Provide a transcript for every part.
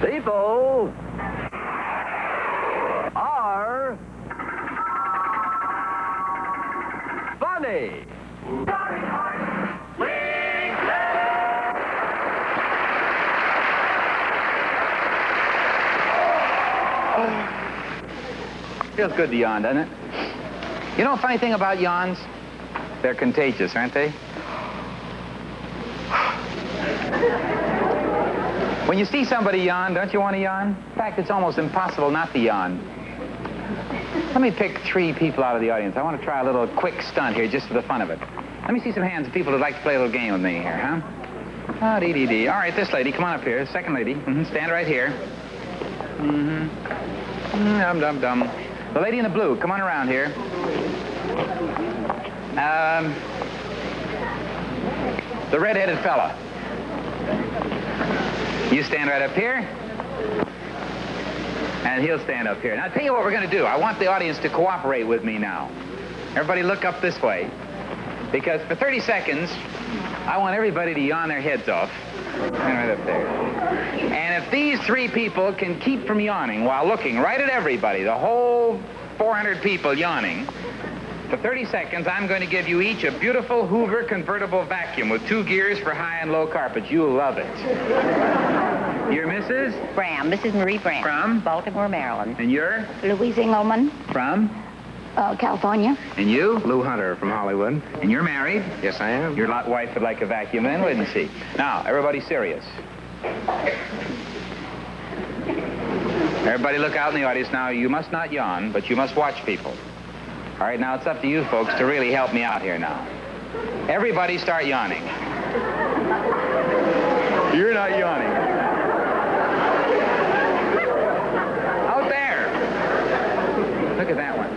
People are funny. Feels good to yawn, doesn't it? You know, a funny thing about yawns? They're contagious, aren't they? When you see somebody yawn, don't you want to yawn? In fact, it's almost impossible not to yawn. Let me pick 3 people out of the audience. I want to try a little quick stunt here just for the fun of it. Let me see some hands of people who'd like to play a little game with me here, huh? Ah, dee-dee-dee. All right, this lady, come on up here. Second lady. Stand right here. Dum-dum-dum. The lady in the blue, come on around here. The red-headed fella. You stand right up here. And he'll stand up here. Now, I'll tell you what we're going to do. I want the audience to cooperate with me now. Everybody look up this way. Because for 30 seconds, I want everybody to yawn their heads off. Stand right up there. And if these 3 people can keep from yawning while looking right at everybody, the whole 400 people yawning, for 30 seconds, I'm going to give you each a beautiful Hoover convertible vacuum with 2 gears for high and low carpets. You'll love it. You're Mrs.? Bram. Mrs. Marie Bram. From? Baltimore, Maryland. And you're? Louise Engelman. From? California. And you? Lou Hunter from Hollywood. And you're married? Yes, I am. Your wife would like a vacuum then, wouldn't she? Now, everybody serious. Everybody look out in the audience now. You must not yawn, but you must watch people. All right, now it's up to you folks to really help me out here now. Everybody start yawning. You're not yawning. Out there. Look at that one.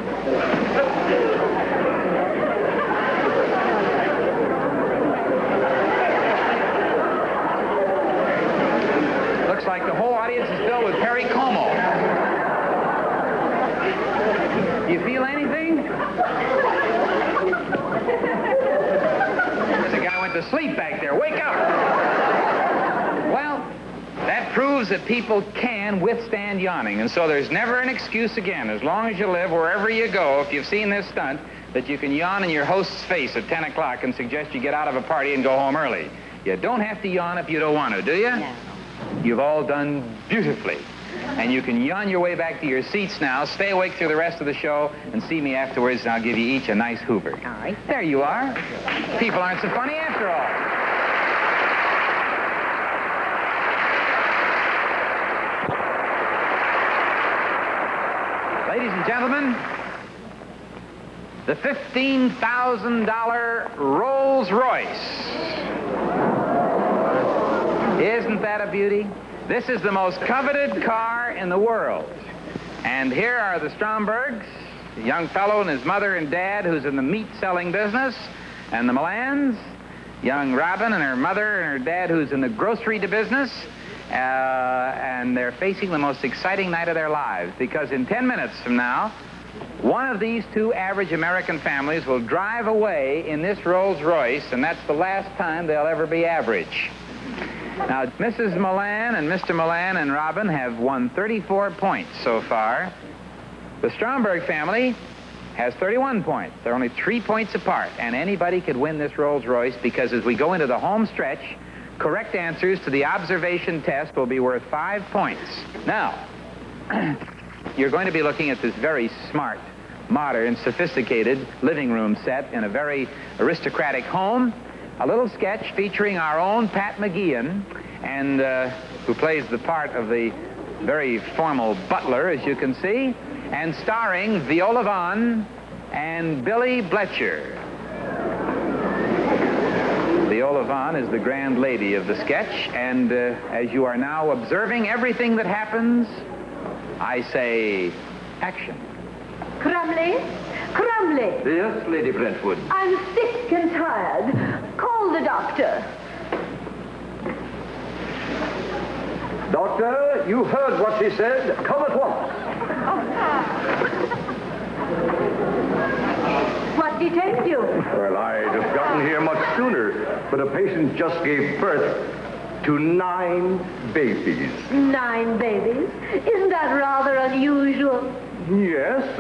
Looks like the whole audience is filled with Perry Como. You feel anything? There's a guy went to sleep back there. Wake up! Well, that proves that people can withstand yawning, and so there's never an excuse again, as long as you live, wherever you go, if you've seen this stunt, that you can yawn in your host's face at 10 o'clock and suggest you get out of a party and go home early. You don't have to yawn if you don't want to, do you? No. You've all done beautifully. And you can yawn your way back to your seats now. Stay awake through the rest of the show and see me afterwards, and I'll give you each a nice Hoover. All right. There you are. People aren't so funny after all. Ladies and gentlemen, the $15,000 Rolls Royce. Isn't that a beauty? This is the most coveted car in the world. And here are the Strombergs, a young fellow and his mother and dad who's in the meat-selling business, and the Milans, young Robin and her mother and her dad who's in the grocery business, and they're facing the most exciting night of their lives, because in 10 minutes from now, one of these 2 average American families will drive away in this Rolls Royce, and that's the last time they'll ever be average. Now, Mrs. Milan and Mr. Milan and Robin have won 34 points so far. The Stromberg family has 31 points. They're only 3 points apart, and anybody could win this Rolls Royce, because as we go into the home stretch, correct answers to the observation test will be worth 5 points. Now, you're going to be looking at this very smart, modern, sophisticated living room set in a very aristocratic home. A little sketch featuring our own Pat McGeehan, and who plays the part of the very formal butler, as you can see, and starring Viola Vaughn and Billy Bletcher. Viola Vaughn is the grand lady of the sketch, and as you are now observing everything that happens, I say, action. Crumley? Crumley! Yes, Lady Brentwood. I'm sick and tired. Call the doctor. Doctor, you heard what she said. Come at once. What detained you? Well, I'd have gotten here much sooner, but a patient just gave birth to 9 babies. 9 babies? Isn't that rather unusual? Yes,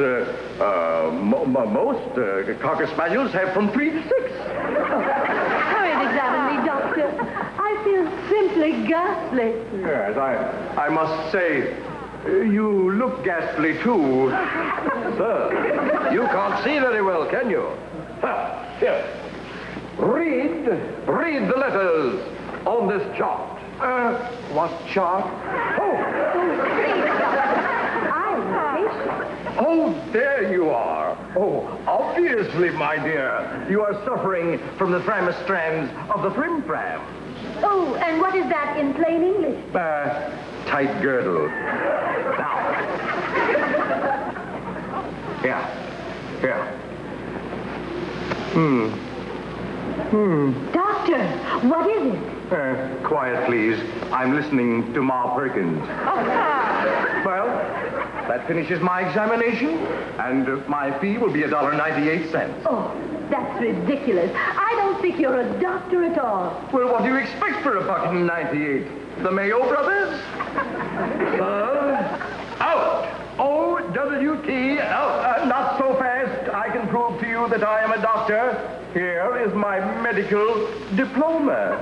most Cocker Spaniels have from 3 to 6. Hurry and examine me, Doctor. I feel simply ghastly. Yes, I must say, you look ghastly too. Sir, you can't see very well, can you? Here. Read the letters on this chart. What chart? Oh, there you are. Oh, obviously, my dear, you are suffering from the strands of the frim-fram. Oh, and what is that in plain English? Tight girdle. Now. Here. Doctor, what is it? Quiet, please. I'm listening to Ma Perkins. Well, that finishes my examination, and my fee will be $1.98. Oh, that's ridiculous. I don't think you're a doctor at all. Well, what do you expect for $1.98? The Mayo Brothers? Out! O-W-T, out. Not so fast. I can prove to you that I am a doctor. Here is my medical diploma.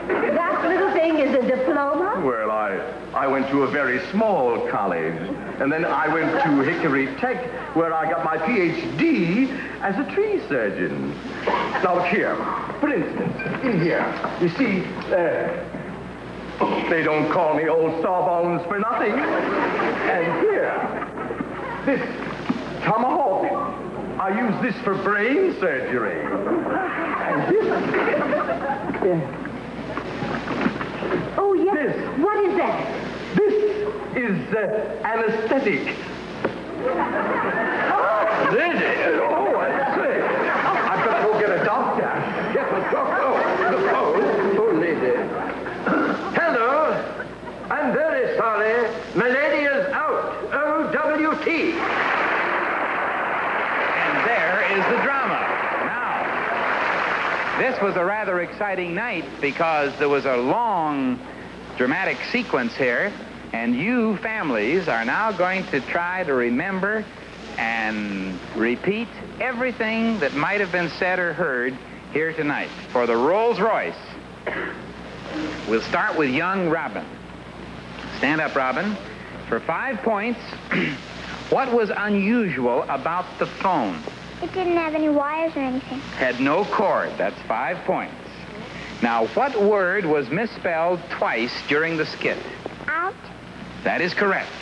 That little thing is a diploma? Well, I went to a very small college, and then I went to Hickory Tech, where I got my Ph.D. as a tree surgeon. Now, look here. For instance, in here, you see, they don't call me old Sawbones for nothing. And here, this tomahawk, I use this for brain surgery. And this... Oh, yes. This. What is that? This is anesthetic. This is... Oh, I say. I've got to go get a doctor. Get a doctor. Oh, lady. Hello. I'm very sorry. My lady is out. O-W-T. And there is the drama. Now, this was a rather exciting night because there was a long dramatic sequence here, and you families are now going to try to remember and repeat everything that might have been said or heard here tonight. For the Rolls Royce, we'll start with young Robin. Stand up, Robin. For 5 points, what was unusual about the phone? It didn't have any wires or anything. Had no cord. That's 5 points. Now, what word was misspelled twice during the skit? Out. That is correct.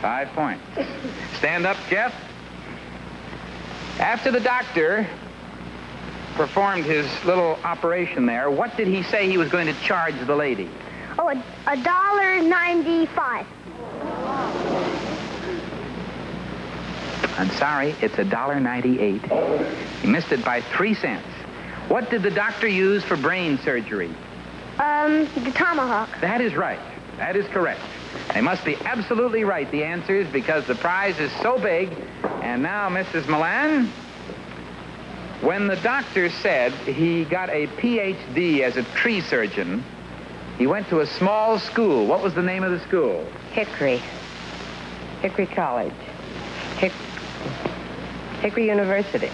5 points. Stand up, Jeff. After the doctor performed his little operation there, what did he say he was going to charge the lady? Oh, $1.95. I'm sorry, it's $1.98. He missed it by 3 cents. What did the doctor use for brain surgery? The tomahawk. That is right. That is correct. They must be absolutely right, the answers, because the prize is so big. And now, Mrs. Milan, when the doctor said he got a Ph.D. as a tree surgeon, he went to a small school. What was the name of the school? Hickory College. Hickory University.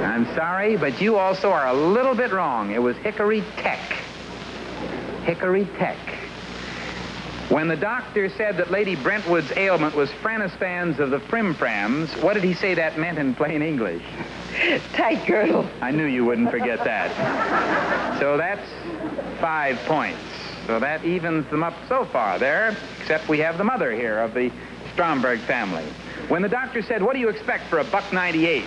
I'm sorry, but you also are a little bit wrong. It was Hickory Tech. Hickory Tech. When the doctor said that Lady Brentwood's ailment was franispans of the frim-frams, what did he say that meant in plain English? Tight girdle. I knew you wouldn't forget that. So that's 5 points. So that evens them up so far there, except we have the mother here of the Stromberg family. When the doctor said, what do you expect for $1.98?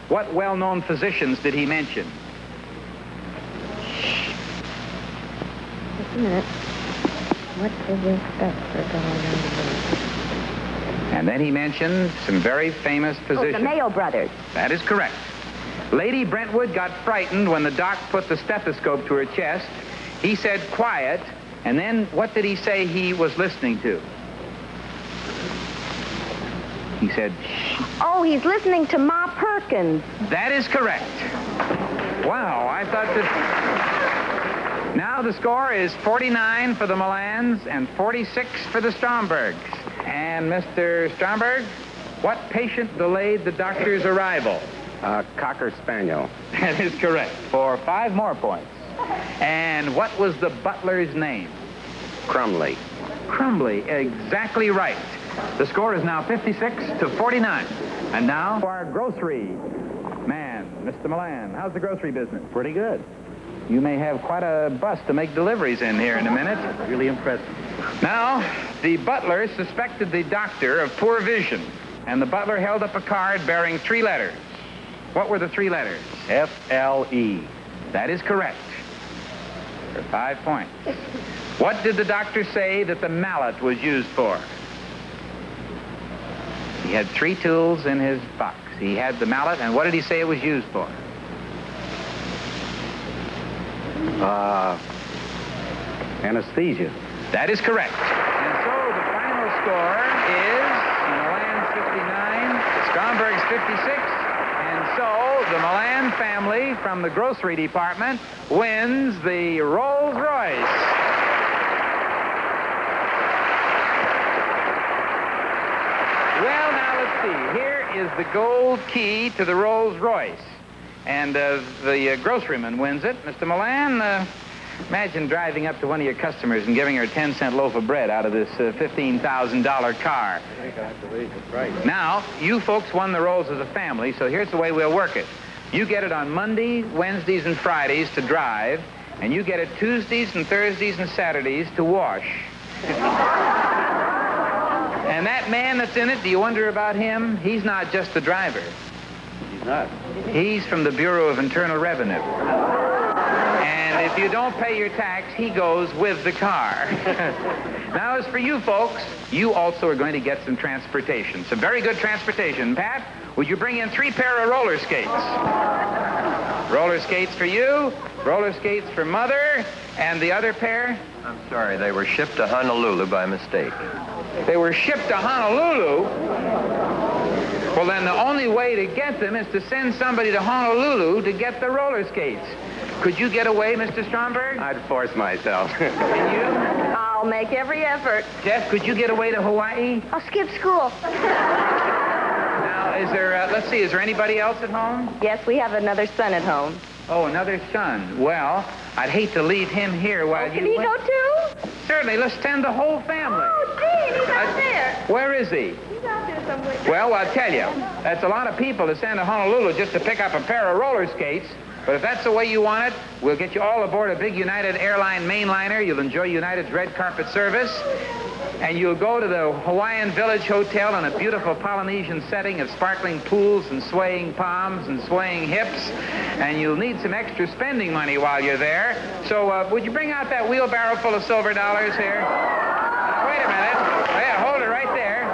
What well-known physicians did he mention? Just a minute. What did we expect for $1.98? And then he mentioned some very famous physicians. Oh, the Mayo Brothers. That is correct. Lady Brentwood got frightened when the doc put the stethoscope to her chest. He said, quiet, and then what did he say he was listening to? He said, shh. Oh, he's listening to Ma Perkins. That is correct. Wow, I thought that... Now the score is 49 for the Milans and 46 for the Strombergs. And Mr. Stromberg, what patient delayed the doctor's arrival? Cocker Spaniel. That is correct. For 5 more points. And what was the butler's name? Crumley. Crumbly, exactly right. The score is now 56 to 49. And now for our grocery man, Mr. Milan. How's the grocery business? Pretty good. You may have quite a bus to make deliveries in here in a minute. Really impressive. Now, the butler suspected the doctor of poor vision, and the butler held up a card bearing 3 letters. What were the 3 letters? F-L-E. That is correct. For 5 points. What did the doctor say that the mallet was used for? He had 3 tools in his box. He had the mallet, and what did he say it was used for? Anesthesia. That is correct. And so the final score is Milan's 59, Stromberg's 56, and so the Milan family from the grocery department wins the Rolls Royce. Well, now let's see. Here is the gold key to the Rolls Royce. And the groceryman wins it. Mr. Milan, imagine driving up to one of your customers and giving her a 10-cent loaf of bread out of this $15,000 car. Right. Now, you folks won the Rolls as a family, so here's the way we'll work it. You get it on Mondays, Wednesdays, and Fridays to drive, and you get it Tuesdays and Thursdays and Saturdays to wash. And that man that's in it, do you wonder about him? He's not just the driver. He's not. He's from the Bureau of Internal Revenue. And if you don't pay your tax, he goes with the car. Now, as for you folks, you also are going to get some transportation. Some very good transportation. Pat, would you bring in 3 pair of roller skates? Roller skates for you, roller skates for Mother, and the other pair? I'm sorry, they were shipped to Honolulu by mistake. They were shipped to Honolulu. Well, then the only way to get them is to send somebody to Honolulu to get the roller skates. Could you get away, Mr. Stromberg? I'd force myself. And you? I'll make every effort. Jeff, could you get away to Hawaii? I'll skip school. Now, is there, let's see, is there anybody else at home? Yes, we have another son at home. Oh, another son. Well, I'd hate to leave him here while Can you... he go too? Certainly, let's send the whole family. Oh, gee, he's out there. Where is he? He's out there somewhere. Well, I'll tell you, that's a lot of people to send to Honolulu just to pick up a pair of roller skates. But if that's the way you want it, we'll get you all aboard a big United Airline mainliner. You'll enjoy United's red carpet service. And you'll go to the Hawaiian Village Hotel in a beautiful Polynesian setting of sparkling pools and swaying palms and swaying hips. And you'll need some extra spending money while you're there. So would you bring out that wheelbarrow full of silver dollars here? Wait a minute. Yeah, hold it right there.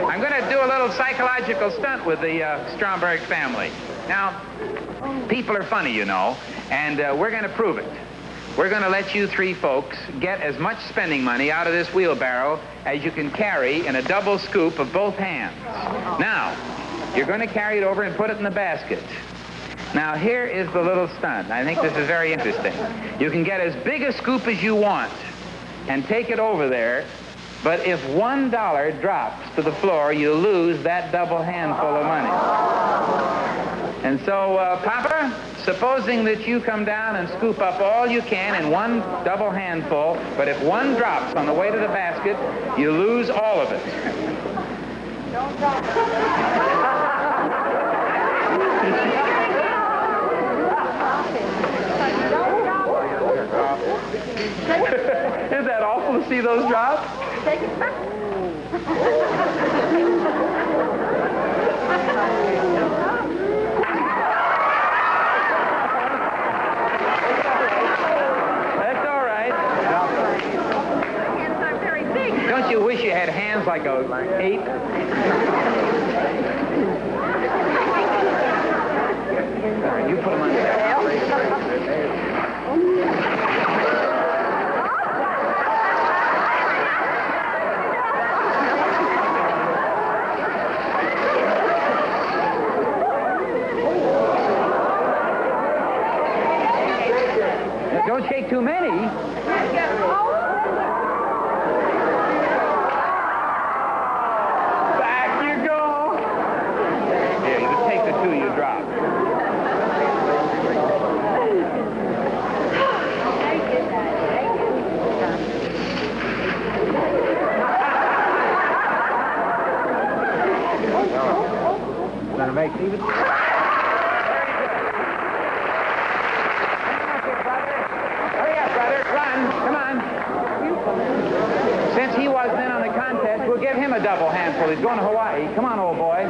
I'm going to do a little psychological stunt with the Stromberg family. Now, people are funny, you know, and we're going to prove it. We're going to let you 3 folks get as much spending money out of this wheelbarrow as you can carry in a double scoop of both hands. Now, you're going to carry it over and put it in the basket. Now, here is the little stunt. I think this is very interesting. You can get as big a scoop as you want and take it over there, but if $1 drops to the floor, you lose that double handful of money. And so, Papa, supposing that you come down and scoop up all you can in one double handful, but if 1 drops on the way to the basket, you lose all of it. Don't drop Isn't that awful to see those drop? Take it back. That's all right. Hands are very big. Don't you wish you had hands like an ape? You put them on there. Don't shake too many. Very good. Hurry up, brother. Run. Come on. Since he wasn't in on the contest, we'll give him a double handful. He's going to Hawaii. Come on, old boy.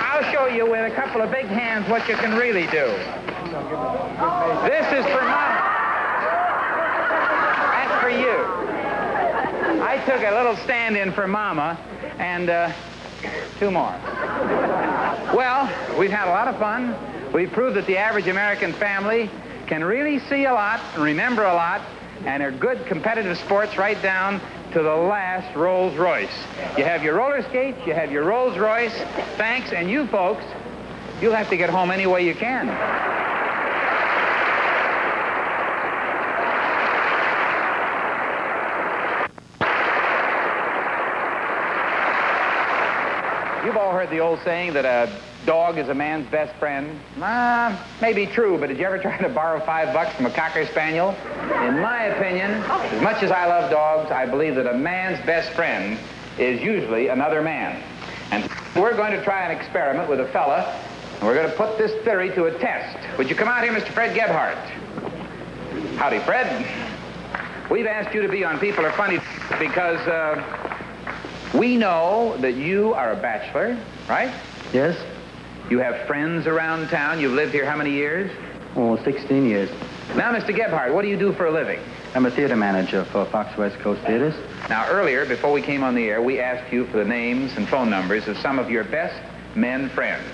I'll show you with a couple of big hands what you can really do. This is for Mama. That's for you. I took a little stand-in for Mama, and 2 more. Well, we've had a lot of fun. We've proved that the average American family can really see a lot and remember a lot, and are good competitive sports right down to the last Rolls Royce. You have your roller skates, you have your Rolls Royce. Thanks, and you folks, you'll have to get home any way you can. You've all heard the old saying that a dog is a man's best friend. Maybe true, but did you ever try to borrow $5 from a Cocker Spaniel? In my opinion, as much as I love dogs, I believe that a man's best friend is usually another man. And we're going to try an experiment with a fella, and we're going to put this theory to a test. Would you come out here, Mr. Fred Gebhardt? Howdy, Fred. We've asked you to be on People Are Funny because we know that you are a bachelor, right? Yes? You have friends around town. You've lived here how many years? Oh, 16 years. Now, Mr. Gebhardt, what do you do for a living? I'm a theater manager for Fox West Coast Theaters. Now, earlier, before we came on the air, we asked you for the names and phone numbers of some of your best men friends.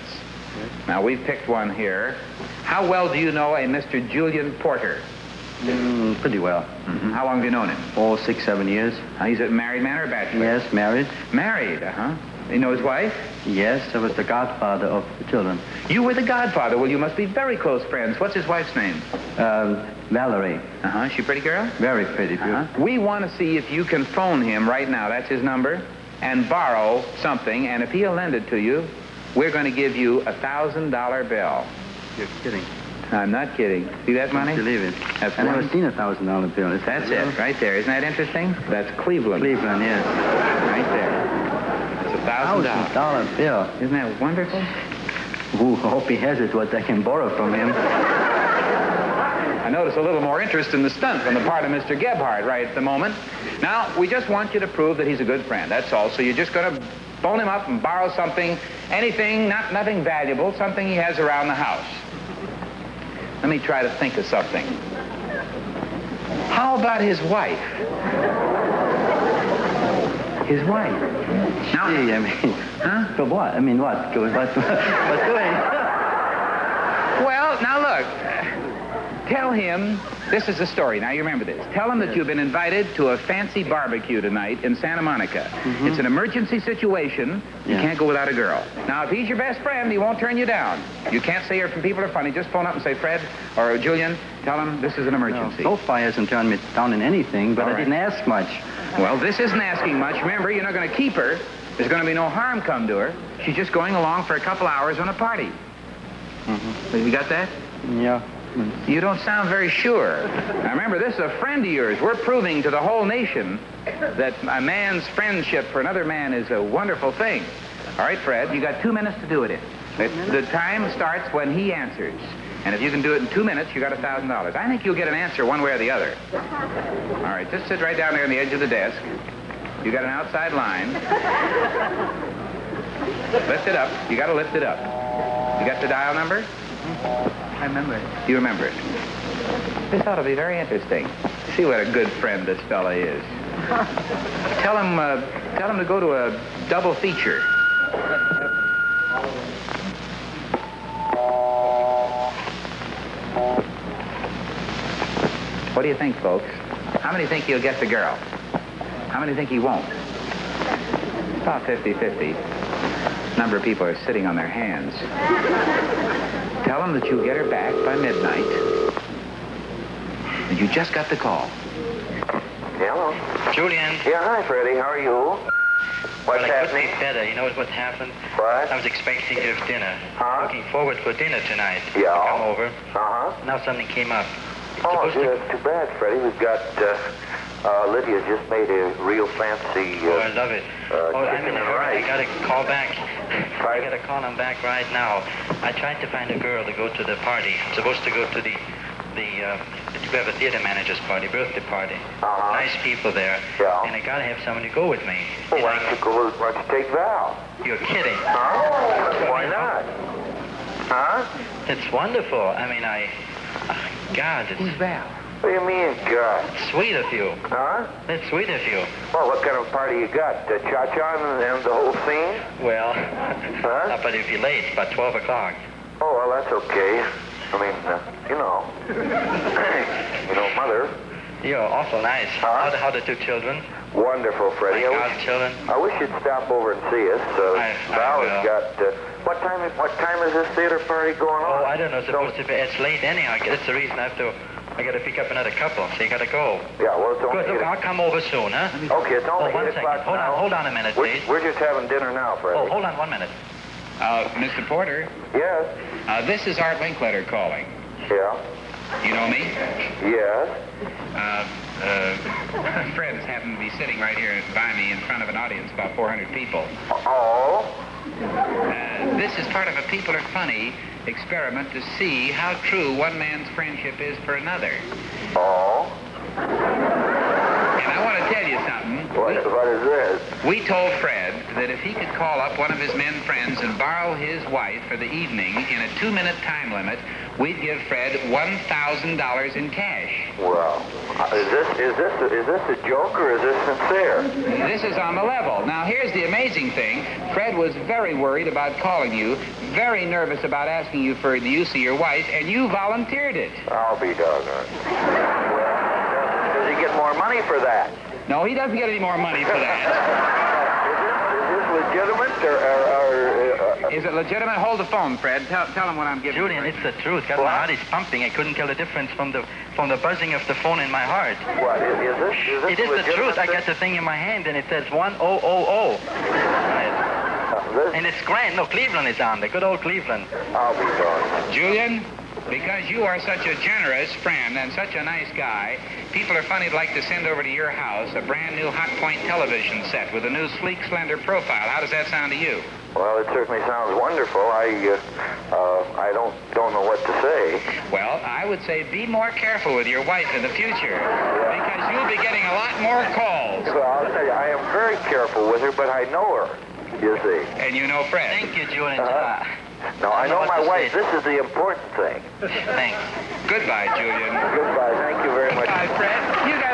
Yes. Now, we've picked one here. How well do you know a Mr. Julian Porter? Pretty well. Mm-hmm. How long have you known him? Oh, 6, 7 years. He's a married man or a bachelor? Yes, married. Married, uh-huh. You know his wife? Yes, I was the godfather of the children. You were the godfather. Well, you must be very close friends. What's his wife's name? Valerie. Uh-huh. She a pretty girl? Very pretty. Uh-huh. We want to see if you can phone him right now. That's his number. And borrow something. And if he'll lend it to you, we're going to give you a $1,000 bill. You're kidding. I'm not kidding. See that money? Don't believe it. That's I've never seen a $1,000 bill. That's it, right there. Isn't that interesting? That's Cleveland. Cleveland, yes. Right there. It's $1,000. $1,000 bill. Isn't that wonderful? Ooh, I hope he has it, what I can borrow from him. I notice a little more interest in the stunt on the part of Mr. Gebhardt right at the moment. Now, we just want you to prove that he's a good friend. That's all. So you're just going to phone him up and borrow something, anything, nothing valuable, something he has around the house. Let me try to think of something. How about his wife? His wife. Now, Gee, I mean, huh? But what? I mean, what? What's doing? Well, now look. Tell him, this is the story. Now you remember this. Tell him that you've been invited to a fancy barbecue tonight in Santa Monica. Mm-hmm. It's an emergency situation. You can't go without a girl. Now, if he's your best friend, he won't turn you down. You can't say you're from People Are Funny. Just phone up and say, Fred or Julian, tell him this is an emergency. No, so far he hasn't turned me down in anything, but I didn't ask much. Well, this isn't asking much. Remember, you're not going to keep her. There's going to be no harm come to her. She's just going along for a couple hours on a party. Mm-hmm. You got that? Yeah. You don't sound very sure. Now, remember, this is a friend of yours. We're proving to the whole nation that a man's friendship for another man is a wonderful thing. All right, Fred, you got 2 minutes to do it in. The time starts when he answers. And if you can do it in 2 minutes, you got $1,000. I think you'll get an answer one way or the other. All right, just sit right down there on the edge of the desk. You got an outside line. Lift it up. You got to lift it up. You got the dial number? I remember it. You remember it. This ought to be very interesting. See what a good friend this fella is. Tell him to go to a double feature. What do you think, folks? How many think he'll get the girl? How many think he won't? About 50-50. A number of people are sitting on their hands. Tell him that you'll get her back by midnight. And you just got the call. Hello. Julian. Yeah, hi, Freddie. How are you? What's Well, it could happening? be better. You know what happened? What? I was expecting to have dinner. Huh? Looking forward for dinner tonight. Yeah. To come over. Uh-huh. Now something came up. It's Oh, supposed gee, to... that's too bad, Freddie. We've got, Lydia just made a real fancy, Oh, I love it. I'm in chicken a and hurry. I rice. gotta call back. I Right. gotta call him back right now. I tried to find a girl to go to the party. I'm supposed to go to the we have a theater manager's party, birthday party. Uh-huh. Nice people there. Yeah. And I gotta have someone to go with me. Well, why don't you take Val? You're kidding. Huh? Why not? Huh? It's wonderful. I mean, God, Who's it's Val? What do you mean, God? sweet of you. Huh? It's sweet of you. Well, what kind of party you got? Cha-cha and the whole scene? Well, Huh? but if you're late, about 12 o'clock. Oh, well, that's okay. I mean, you know. You know, Mother. You're awful nice. Huh? How the two children? Wonderful, My Freddie. godchildren. I wish you'd stop over and see us. I Val will. has got... what time is this theater party going on? Oh, I don't know. It's supposed to be. It's late anyhow. That's the reason I got to pick up another couple. So you got to go. Yeah, well, it's only... Good. Look, I'll come over soon, huh? Okay, it's only 8 one second. o'clock now. Hold on a minute, please. We're just having dinner now, Freddie. Oh, hold on 1 minute. Mr. Porter, Yes. this is Art Linkletter calling. Yeah. You know me? Yes. Fred's happened to be sitting right here by me in front of an audience, about 400 people. Oh. This is part of a People Are Funny experiment to see how true one man's friendship is for another. Oh. And I want to tell you something. What is this? We told Fred that if he could call up one of his men friends and borrow his wife for the evening in a 2-minute time limit, we'd give Fred $1,000 in cash. Well, is this a joke or is this sincere? This is on the level. Now, here's the amazing thing. Fred was very worried about calling you, very nervous about asking you for the use of your wife, and you volunteered it. I'll be doggone. Well, does he get more money for that? No, he doesn't get any more money for that. Is this legitimate or Is it legitimate? Hold the phone, Fred. Tell him what I'm giving Julian, you. it's the truth. God, my heart is pumping. I couldn't tell the difference from the buzzing of the phone in my heart. what? Is this It is the legitimate truth. I thing? got the thing in my hand and it says 1000. And it's grand. No, Cleveland is on there. Good old Cleveland. I'll be doggone. Julian, because you are such a generous friend and such a nice guy, People Are Funny would like to send over to your house a brand new Hot Point television set with a new sleek, slender profile. How does that sound to you? Well, it certainly sounds wonderful. I don't know what to say. Well, I would say be more careful with your wife in the future because you'll be getting a lot more calls. Well, I'll tell you, I am very careful with her, but I know her. You see. And you know Fred. Thank you, Julian. No, I know what my to wife. say. This is the important thing. Thanks. Goodbye, Julian. Goodbye. Thank you very much. Goodbye, Fred. You got